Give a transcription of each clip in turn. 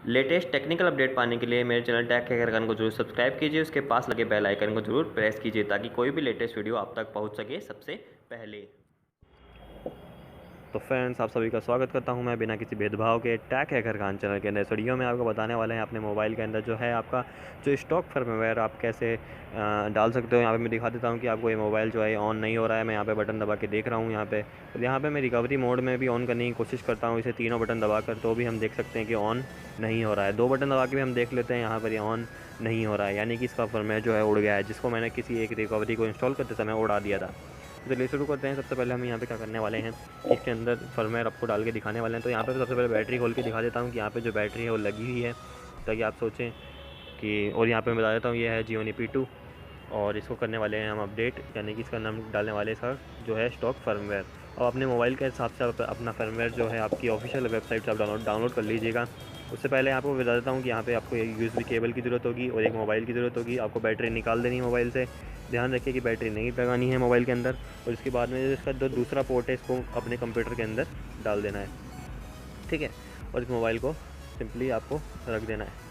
Latest technical update पाने के लिए मेरे चैनल टेक हैकर को जरूर सब्सक्राइब कीजिए, उसके पास लगे बेल आइकन को जरूर प्रेस कीजिए ताकि कोई भी लेटेस्ट वीडियो आप तक पहुंच सके सबसे पहले। तो फ्रेंड्स, आप सभी का स्वागत करता हूं मैं बिना किसी भेदभाव के टेक हैकर खान चैनल के अंदर। इस वीडियो में आपको बताने वाले हैं अपने मोबाइल के अंदर जो है आपका जो स्टॉक फर्मवेयर आप कैसे डाल सकते हो। यहाँ पे मैं दिखा देता हूँ कि आपको ये मोबाइल जो है ऑन नहीं हो रहा है। मैं यहाँ पे बटन दबा के देख रहा हूँ यहाँ पे मैं रिकवरी मोड में भी ऑन करने की कोशिश करता हूँ, इसे तीनों बटन दबा कर, तो भी हम देख सकते हैं कि ऑन नहीं हो रहा है। दो बटन दबा के भी हम देख लेते हैं, यहाँ पर ये ऑन नहीं हो रहा है, यानी कि इसका फर्मवेयर जो है उड़ गया है, जिसको मैंने किसी एक रिकवरी को इंस्टॉल करते समय उड़ा दिया था। तो चलिए शुरू करते हैं। सबसे पहले हम यहाँ पे क्या करने वाले हैं, इसके अंदर फर्मवेयर आपको डाल के दिखाने वाले हैं। तो यहाँ पे सबसे पहले बैटरी खोल के दिखा देता हूँ कि यहाँ पे जो बैटरी है वो लगी हुई है, ताकि आप सोचें कि, और यहाँ पे मैं बता देता हूँ ये है Xiaomi P2 और इसको करने वाले हैं हम अपडेट, यानी कि इसका नाम डालने वाले इसका जो है स्टॉक फर्मवेयर। और अपने मोबाइल के हिसाब से आप अपना फर्मवेयर जो है आपकी ऑफिशियल वेबसाइट से आप डाउनलोड कर लीजिएगा। उससे पहले आपको बता देता हूँ कि यहाँ पे आपको एक USB केबल की ज़रूरत होगी और एक मोबाइल की ज़रूरत होगी। आपको बैटरी निकाल देनी है मोबाइल से, ध्यान रखिए कि बैटरी नहीं लगानी है मोबाइल के अंदर। और इसके बाद में इसका जो दूसरा पोर्ट है इसको अपने कंप्यूटर के अंदर डाल देना है, ठीक है। और इस मोबाइल को सिंपली आपको रख देना है,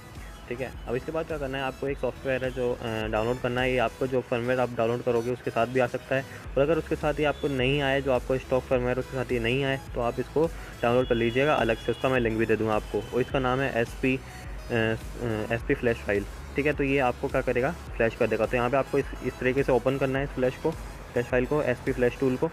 ठीक है। अब इसके बाद क्या करना है, आपको एक सॉफ्टवेयर है जो डाउनलोड करना है। ये आपको जो फर्मवेयर आप डाउनलोड करोगे उसके साथ भी आ सकता है, और अगर उसके साथ ही आपको नहीं आए, जो आपको स्टॉक फर्मवेयर उसके साथ ही नहीं आए, तो आप इसको डाउनलोड कर लीजिएगा अलग से। उसका मैं लिंक भी दे दूँगा आपको, और इसका नाम है SP फ्लैश फाइल, ठीक है। तो ये आपको क्या करेगा, फ्लैश कर देगा। तो यहाँ पर आपको इस तरीके से ओपन करना है इस फ्लैश फाइल को, SP फ्लैश टूल को,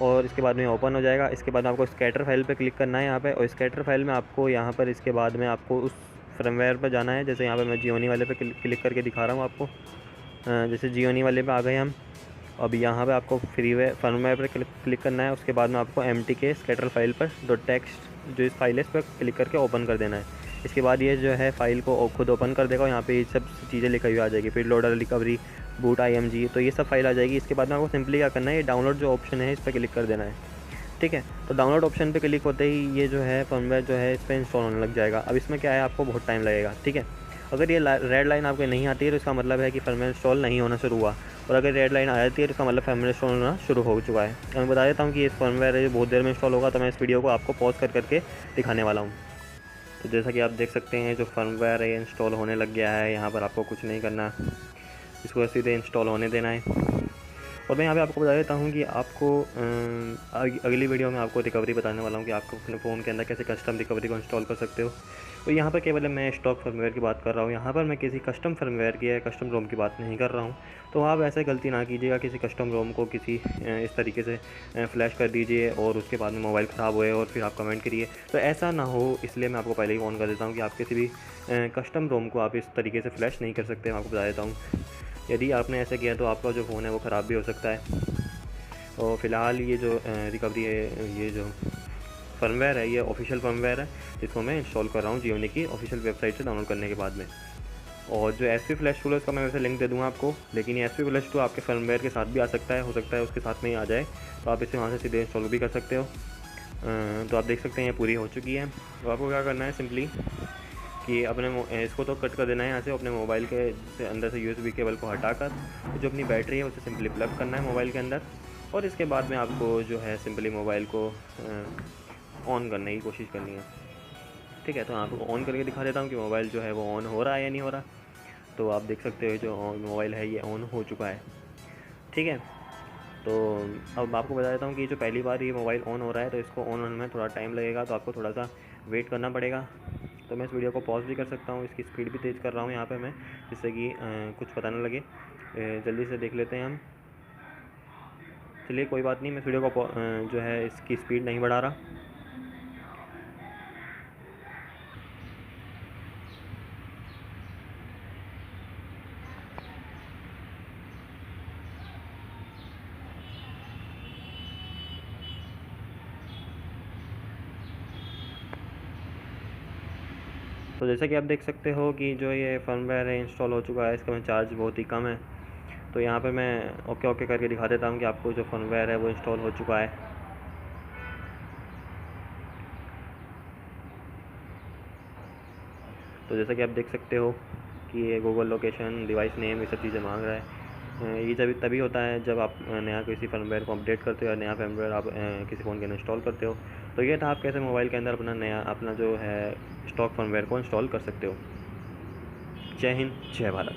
और इसके बाद में ओपन हो जाएगा। इसके बाद आपको स्कैटर फाइल पे क्लिक करना है यहाँ पे, और स्कैटर फाइल में आपको यहाँ पर इसके बाद में आपको उस फर्मवेयर पर जाना है। जैसे यहाँ पे मैं Xiaomi वाले पे क्लिक करके दिखा रहा हूँ आपको। जैसे Xiaomi वाले पे आ गए हम। अब यहाँ पे आपको फ्रीवेयर फर्मवेयर पर क्लिक करना है। उसके बाद में आपको MTK स्कैटर फाइल पर .txt जो इस फाइल है इस पर क्लिक करके ओपन कर देना है। इसके बाद ये जो है फाइल को खुद ओपन कर देगा। यहाँ पे ये सब चीज़ें लिखी हुई आ जाएगी, फिर लोडर, रिकवरी, बूट, IMG, तो ये सब फाइल आ जाएगी। इसके बाद में आपको सिंपली क्या करना है, ये डाउनलोड जो ऑप्शन है इस पर क्लिक कर देना है, ठीक है। तो डाउनलोड ऑप्शन पे क्लिक होते ही ये जो है फर्मवेयर जो है इस पर इंस्टॉल होने लग जाएगा। अब इसमें क्या है, आपको बहुत टाइम लगेगा, ठीक है। अगर ये रेड लाइन आपको नहीं आती है तो इसका मतलब है कि फर्मवेयर इंस्टॉल नहीं होना शुरू हुआ, और अगर रेड लाइन आ जाती है तो इसका मतलब फर्मवेयर इंस्टॉल होना शुरू हो चुका है। अब मैं बता देता हूँ कि इस फर्मवेयर है बहुत देर में इंस्टॉल होगा, तो मैं इस वीडियो को आपको पॉज करके दिखाने वाला हूँ। तो जैसा कि आप देख सकते हैं जो फर्मवेयर है इंस्टॉल होने लग गया है। यहाँ पर आपको कुछ नहीं करना, इसको सीधे इंस्टॉल होने देना है। और मैं यहाँ पे आपको बता देता हूँ कि आपको अगली वीडियो में आपको रिकवरी बताने वाला हूँ कि आपको अपने फ़ोन के अंदर कैसे कस्टम रिकवरी को इंस्टॉल कर सकते हो। तो यहाँ पर केवल मैं स्टॉक फर्मवेयर की बात कर रहा हूँ, यहाँ पर मैं किसी कस्टम फर्मवेयर की या कस्टम रोम की बात नहीं कर रहा हूँ। तो आप ऐसे गलती ना कीजिएगा, किसी कस्टम रोम को किसी इस तरीके से फ्लैश कर दीजिए और उसके बाद में मोबाइल ख़राब होए और फिर आप कमेंट करिए। तो ऐसा ना हो, इसलिए मैं आपको पहले ही ऑन कर देता हूँ कि आप किसी भी कस्टम रोम को आप इस तरीके से फ्लैश नहीं कर सकते। मैं आपको बता देता हूँ, यदि आपने ऐसा किया तो आपका जो फ़ोन है वो ख़राब भी हो सकता है। और फ़िलहाल ये जो रिकवरी है, ये जो फर्मवेयर है, ये ऑफिशियल फर्मवेयर है जिसको मैं इंस्टॉल कर रहा हूँ Xiaomi की ऑफिशियल वेबसाइट से डाउनलोड करने के बाद में। और जो SP फ्लैश टूल है उसका मैं वैसे लिंक दे दूँगा आपको, लेकिन ये SP फ्लैश टूल आपके फर्मवेयर के साथ भी आ सकता है, हो सकता है उसके साथ में ही आ जाए, तो आप इसे वहाँ से सीधे इंस्टॉल भी कर सकते हो। तो आप देख सकते हैं ये पूरी हो चुकी है। तो आपको क्या करना है, सिंपली कि अपने इसको तो कट कर देना है यहाँ से, अपने मोबाइल के अंदर से USB केबल को हटाकर जो अपनी बैटरी है उसे सिंपली प्लग करना है मोबाइल के अंदर, और इसके बाद में आपको जो है सिंपली मोबाइल को ऑन करने की कोशिश करनी है, ठीक है। तो आपको ऑन करके दिखा देता हूँ कि मोबाइल जो है वो ऑन हो रहा है या नहीं हो रहा। तो आप देख सकते हो जो मोबाइल है ये ऑन हो चुका है, ठीक है। तो अब आपको बता देता हूँ कि जो पहली बार ये मोबाइल ऑन हो रहा है तो इसको ऑन होने में थोड़ा टाइम लगेगा, तो आपको थोड़ा सा वेट करना पड़ेगा। तो मैं इस वीडियो को पॉज भी कर सकता हूँ, इसकी स्पीड भी तेज़ कर रहा हूँ यहाँ पे मैं, जिससे कि कुछ पता ना लगे। जल्दी से देख लेते हैं हम। चलिए कोई बात नहीं, मैं इस वीडियो को जो है इसकी स्पीड नहीं बढ़ा रहा। तो जैसा कि आप देख सकते हो कि जो ये फर्मवेयर है इंस्टॉल हो चुका है, इसका में चार्ज बहुत ही कम है। तो यहाँ पे मैं ओके करके दिखा देता हूँ कि आपको जो फर्मवेयर है वो इंस्टॉल हो चुका है। तो जैसा कि आप देख सकते हो कि ये गूगल लोकेशन, डिवाइस नेम, ये सब चीज़ें मांग रहा है। ये तभी होता है जब आप नया किसी फर्मवेयर को अपडेट करते हो या नया फर्मवेयर आप किसी फ़ोन के अंदर इंस्टॉल करते हो। तो ये था आप कैसे मोबाइल के अंदर अपना जो है स्टॉक फर्मवेयर को इंस्टॉल कर सकते हो। जय हिंद, जय भारत।